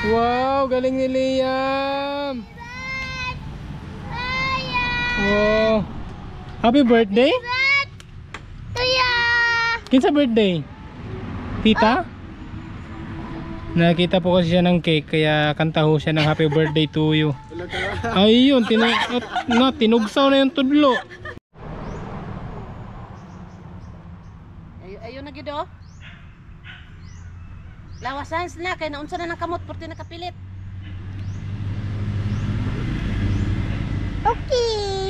Wow, galing ni Liam. Wow. Happy birthday? Kinsa birthday? Tita? Nakita po kasi siya ng cake kaya kanta ho siya ng happy birthday to you. Ayun, tinugsaw na yung tudlo. Ayun na gid oh. Lawasan na kay naunsa na ng kamot porti nakapilit. Okay.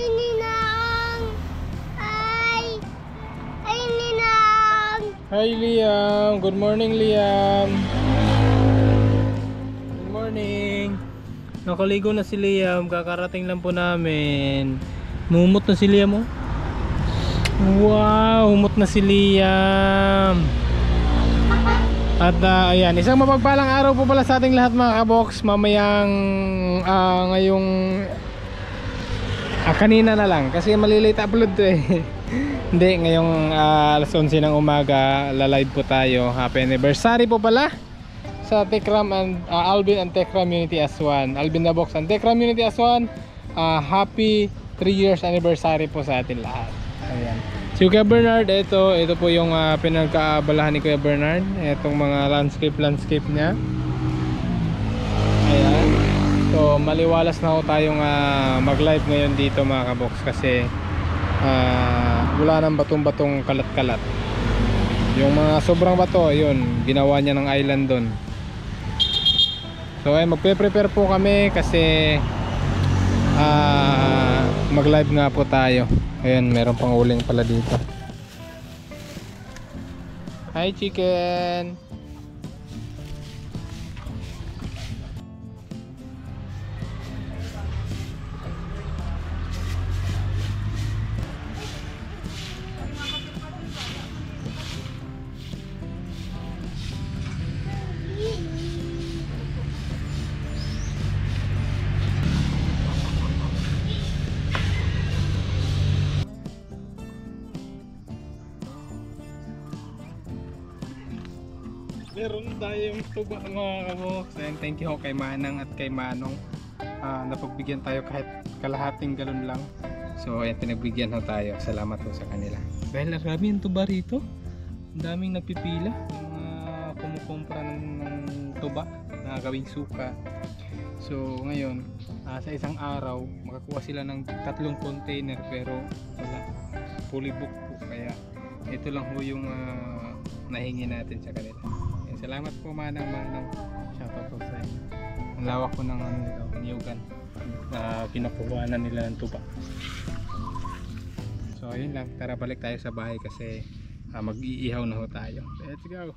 Ninang Hi Liam, good morning Liam. Good morning. Nakaligo na si Liam, kakarating lang po namin. Mumot na si Liam oh. Wow, humot na si Liam. At ayan, isang mapagpalang araw po pala sa ating lahat mga kabox. Mamayang ngayong kanina na lang kasi malilate upload to eh. Hindi, ngayong alas 11 ng umaga la-live po tayo. Happy anniversary po pala sa Tekram and Alvin and Tekram Unity Aswan. Alvin the Box and Tekram Unity Aswan. Happy 3 years anniversary po sa atin lahat. Ayan. Si Kuya Bernard, ito po yung pinagkaabalahan ni Kuya Bernard. Itong mga landscape niya. Ayan. So maliwalas na ho tayong mag-live ngayon dito mga kabox kasi wala nang batong-batong kalat-kalat. Yung mga sobrang bato, yun, ginawa niya ng island doon. So ay magpe-prepare po kami kasi mag-live nga po tayo. Ayan, meron pang uling pala dito. Hi chicken. Meron tayong tuba mga kabox. And thank you ho kay Manang at kay Manong. Napagbigyan tayo kahit kalahating galon lang. So ayan, pinagbigyan ho tayo. Salamat ho sa kanila. Dahil marami yung tuba rito. Ang daming nagpipila. Yung kumukumpra ng tuba na gawing suka. So ngayon, sa isang araw makakuha sila ng 3 container pero wala. Fully booked po. Kaya ito lang ho yung nahingi natin sa kanila. Salamat po Manang. Shoutout po sa inyo. Ang lawak ko ng niyugan na kinakuhanan nila ng tuba. So ayun lang, tara balik tayo sa bahay kasi mag-iihaw na ho tayo. Let's go.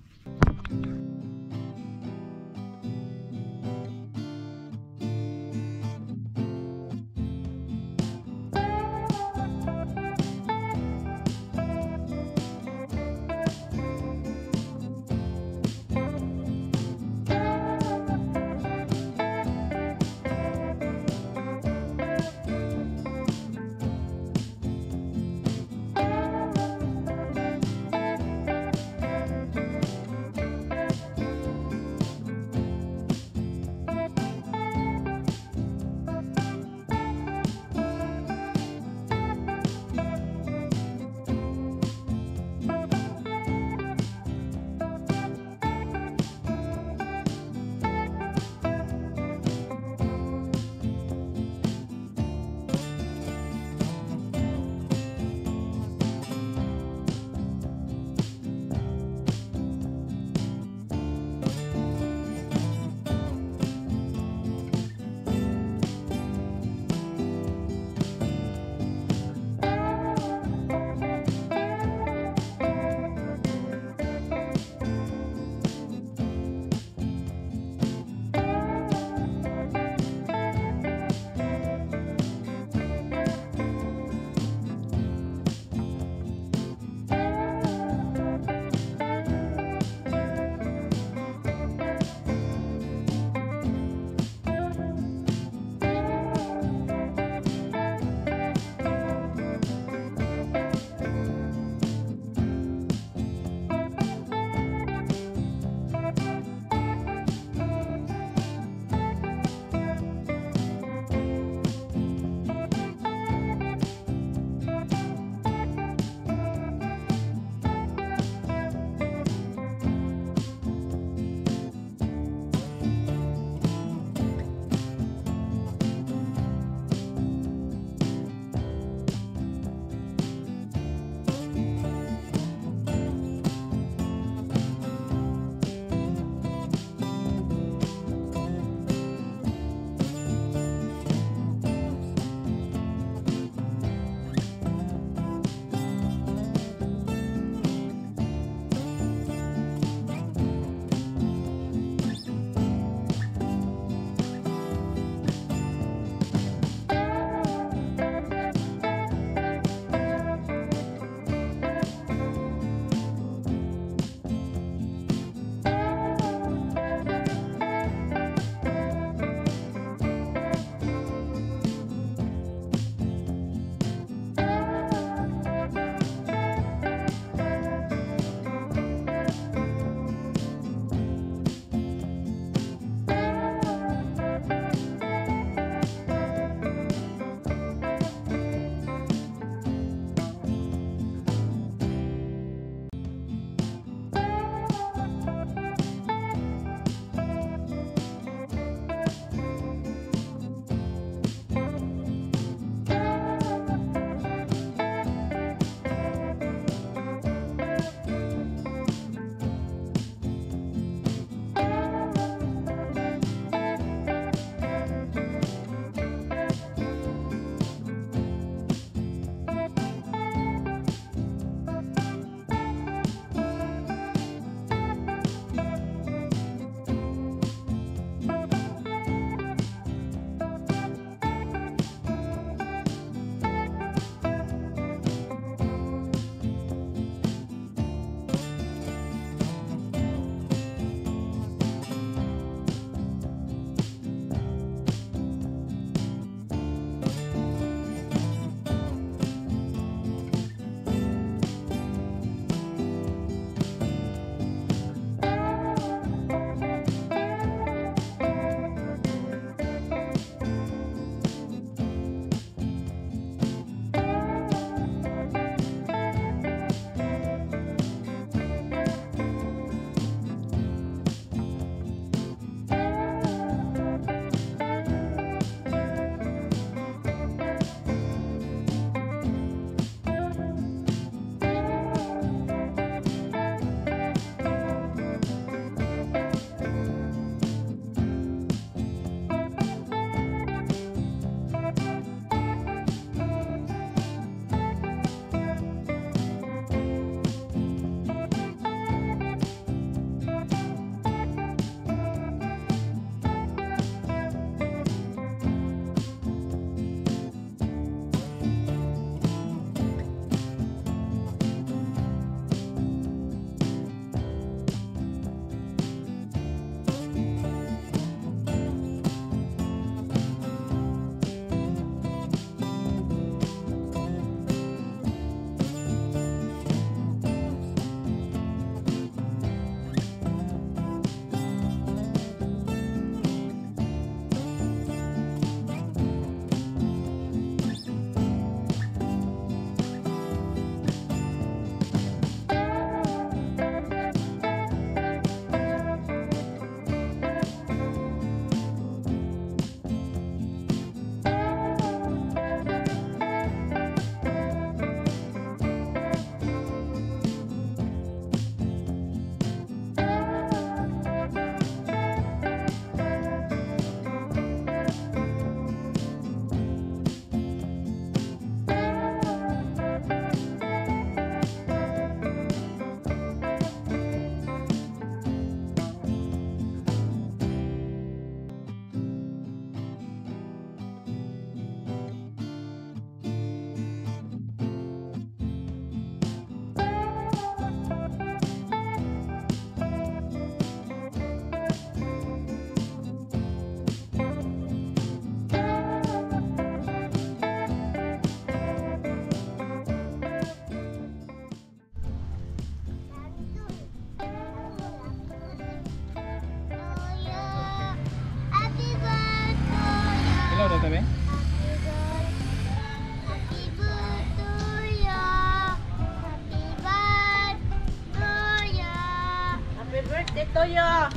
Toyo.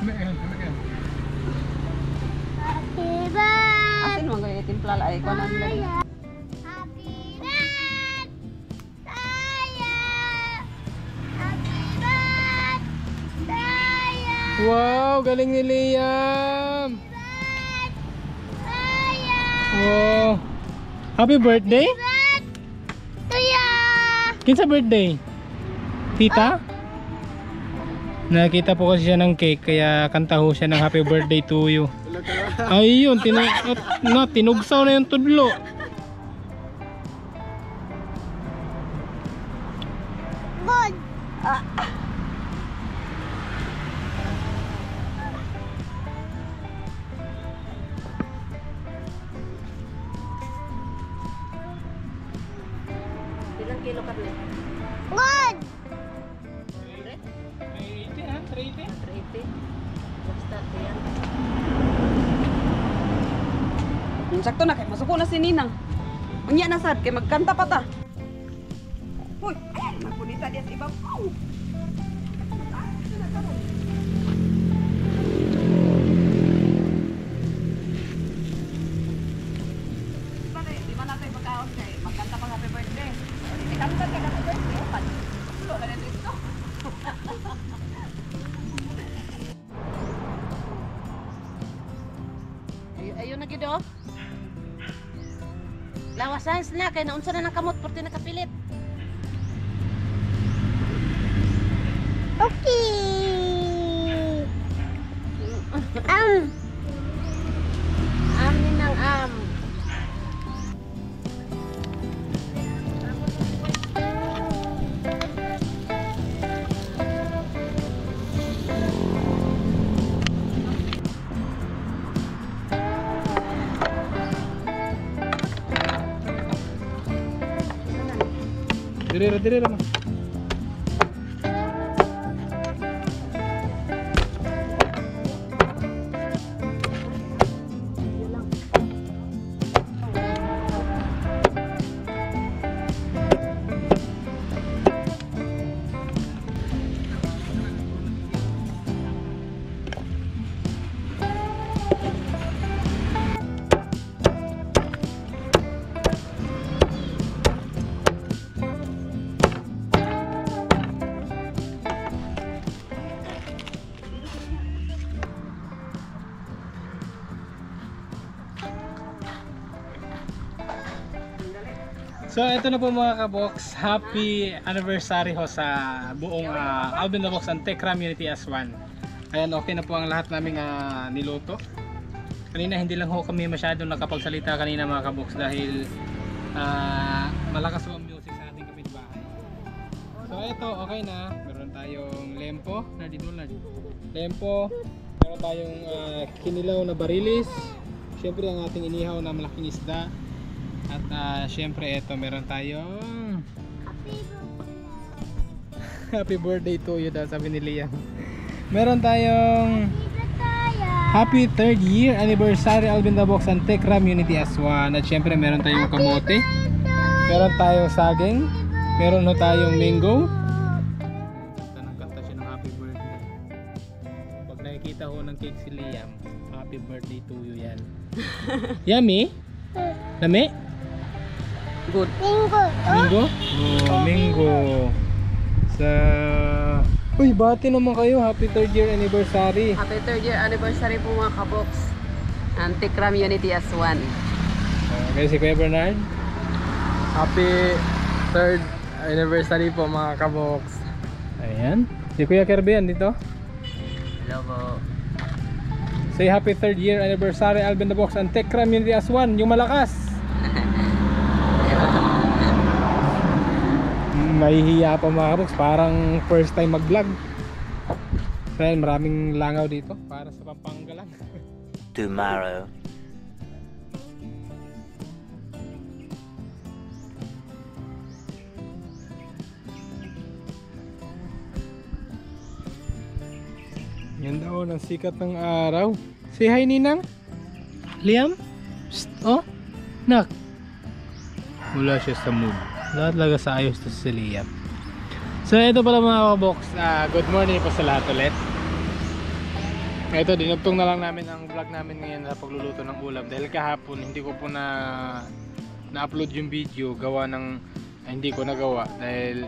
Happy birthday. Asin mo gaya timpla la ay ko nang lagi. Happy birthday. Happy birthday. Wow, galing ni Liam. Wow. Happy birthday? Toyo. Kinsa birthday? Tita? Nakita po kasi siya ng cake kaya kanta ho siya ng happy birthday to you. Ayun, tinugsaw na yung tudlo. Good. Ilang kilo karne? Good. 380 ha? 380? 380. Basta yan. Sakto na kay masuko na si Ninang. Unya na sad kay magkanta pa ta. Hoy, ay magpunita diya sa ibaw. Di ba natin magkaon kay magkanta pa happy birthday. Di kanta ka happy birthday. Opan. Lo na dito. Ayun na gid oh. Lawasan na kay naunsa na ng kamot porti nakapilit. Okay. Am ni nang am. Dire lang. So ito na po mga kabox, happy anniversary ho sa buong Alvin the Box and Tekram Unity as one. Ayan, okay na po ang lahat naming niluto. Kanina hindi lang ho kami masyadong nakapagsalita kanina mga kabox dahil malakas po ang music sa ating kapitbahay. So ito, okay na. Meron tayong lempo, lempo, meron tayong kinilaw na barilis, syempre ang ating inihaw na malaking isda. At syempre ito meron tayong happy birthday to you daw sabi ni Liam. Meron tayong happy 3rd year anniversary Alvin the Box and Tekram Unity as one. At syempre meron tayong kamote, meron tayong saging, meron ho tayong mango. Kanta siya ng happy birthday. Pag nakikita ho ng cake si Liam, happy birthday to you yan. Yummy? Lami? Good. Mingo? Oh, Mingo. Uy, bati naman kayo. Happy 3rd year anniversary. Happy 3rd year anniversary po mga kabox. And Tekram Unity as one. Okay, si Kuya Bernard. Happy 3rd anniversary po mga kabox. Ayan. Si Kuya Kirby dito. Hello po. Say happy 3rd year anniversary Alvin the Box and Tekram Unity as one. Yung malakas. Mahihiya pa mga kabox. Parang first time mag-vlog. Kaya maraming langaw dito para sa Pampanga lang. Tomorrow. Yan daw ng sikat ng araw. Say hi Ninang. Liam? Psst, oh. Nak. Wala siya sa mood. Lahat talaga sa ayos to si Liam. So ito pala mga kabox, good morning po sa lahat ulit. Ito, dinugtong na lang namin ang vlog namin ngayon sa pagluluto ng ulam. Dahil kahapon, hindi ko po na-upload yung video. Gawa ng, hindi ko nagawa. Dahil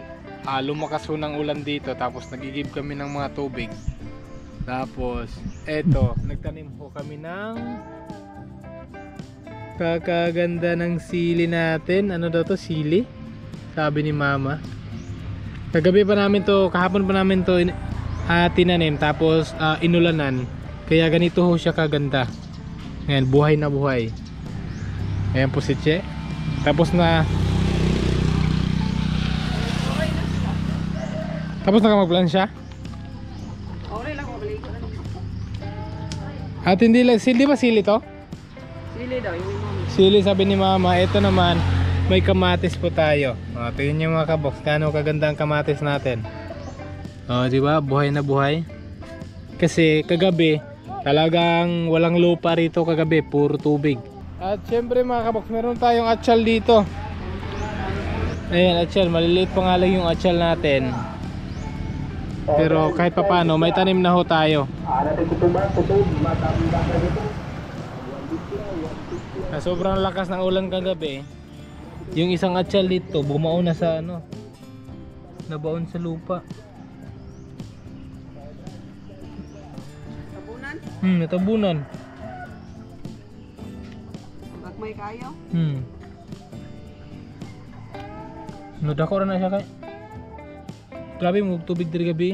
lumakas po ng ulan dito. Tapos nagigib kami ng mga tubig. Tapos, eto, nagtanim po kami ng kakaganda ng sili natin. Ano daw to? Sili? Sabi ni mama. Kagabi pa namin to, kahapon pa namin to tinanim, tapos inulanan. Kaya ganito ho siya kaganda. Ayan, buhay na buhay. Ayan po si Che. Tapos nakamagplansya. Okay lang, mabalik ko lang. At hindi lang, sili ba sili to? Sili daw, yung mami. Sili sabi ni mama. Ito naman, may kamatis po tayo. Tingnan nyo mga kabox, kano kaganda ang kamatis natin. Diba? Buhay na buhay. Kasi kagabi, talagang walang lupa rito kagabi, puro tubig. At syempre mga kabox, meron tayong atsal dito. Ayan, atsal, maliliit pa nga lang yung atsal natin. Pero kahit pa paano, may tanim na ho tayo. Sobrang lakas ng ulan kagabi, yung isang atsal dito bumaon na sa nabaon sa lupa. Natabunan. Magmay kayo? Nudako na siya kay. Grabe mo tubig diri gabi.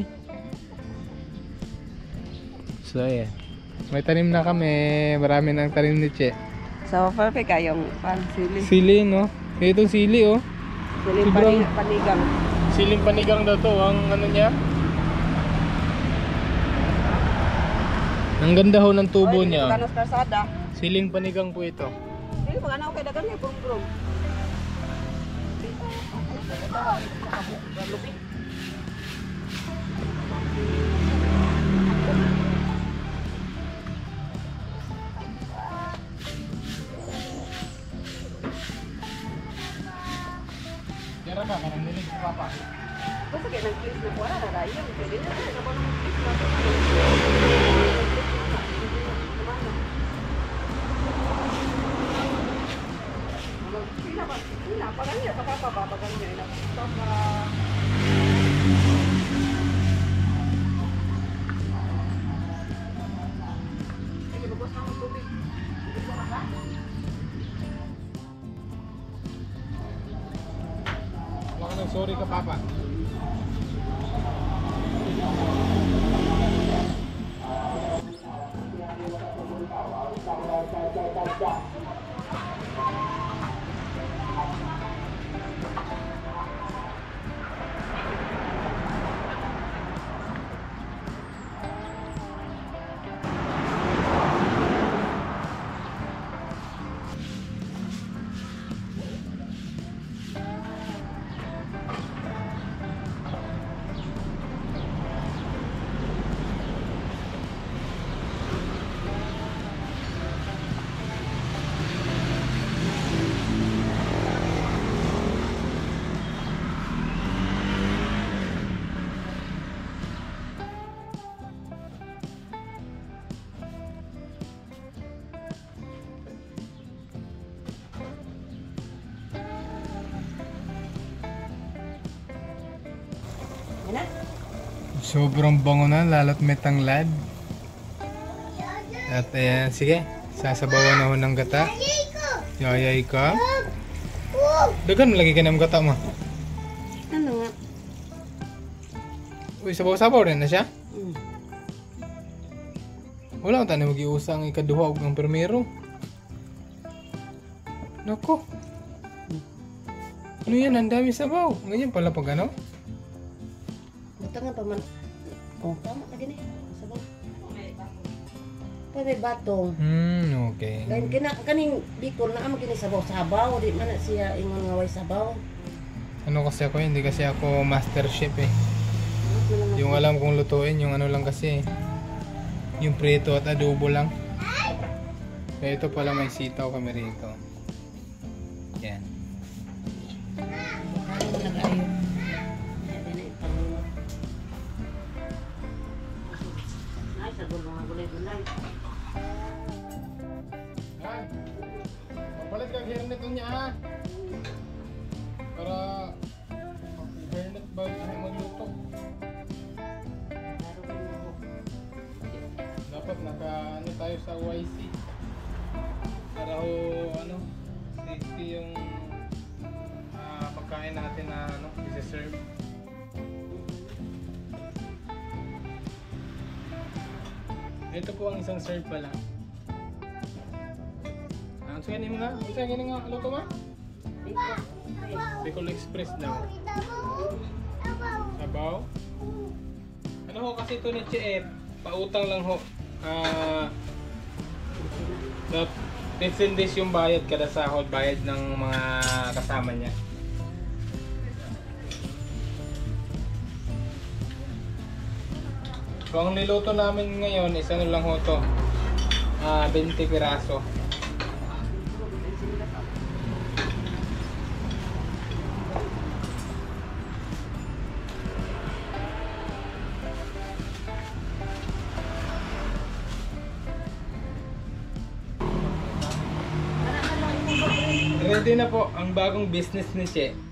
So ayan. May tanim na kami. Marami nang tanim ni Che. So, perfect kayong sili. Sili, no? Itong sili, oh. Sili Sobrang- panigang. Siling panigang daw to. Ang ano niya. Ang ganda ho ng tubo niya. Pagkanos karsada. Siling panigang po ito. Hindi, pagkanaw kay dagan niya, brum-brum. Tira ka, kanang nilig si Papa. Basta kayo nag-place na kuwara na dayan. Pwede na kayo na ba nung place na Pila, pagan niya, pagan niya. Sige, bagos na ang tubig. Wala ka nang sorry ka, Papa. Sobrang bango na, lalo't may tanglad. At ayan, sige, sasabawan na ho ng gata. Yayay ka. Dagan, malagi ka ng gata mo. Ano nga? Uy, sabaw-sabaw rin na siya. Wala ko tayo mag-iusang ikaduha ng primero. Nako. Ano yan, ang dami sabaw. Ganyan pala pag ano? Buta nga pa man. Oh, tama na gini. Sabaw. May batong. Okay. Kaning Bicol na amo kini sabaw-sabaw, di man na siya ingon nga way sabaw. Ano kasi ako, hindi kasi ako master chef eh. Yung alam kong lutuin, yung ano lang kasi, yung prito at adobo lang. Kaya ito pala may sitaw kami rito. Yan. Ano na kayo? Ay, sagot mga gulay-gulay. tayo sa YC. Para ho, ano, safety yung pagkain natin na ano, isa-serve. Ito po ang isang serve pala. Ang sige ni mga, ang sige ni nga, ano to ma? Bicol Express daw. Sabaw. Ano ho kasi ito ni Chef, pautang lang ho. 15 days yung bayad kada sahod, bayad ng mga kasama niya. So ang niluto namin ngayon is ano lang ho to, 20 piraso. Ready na po ang bagong business ni Che.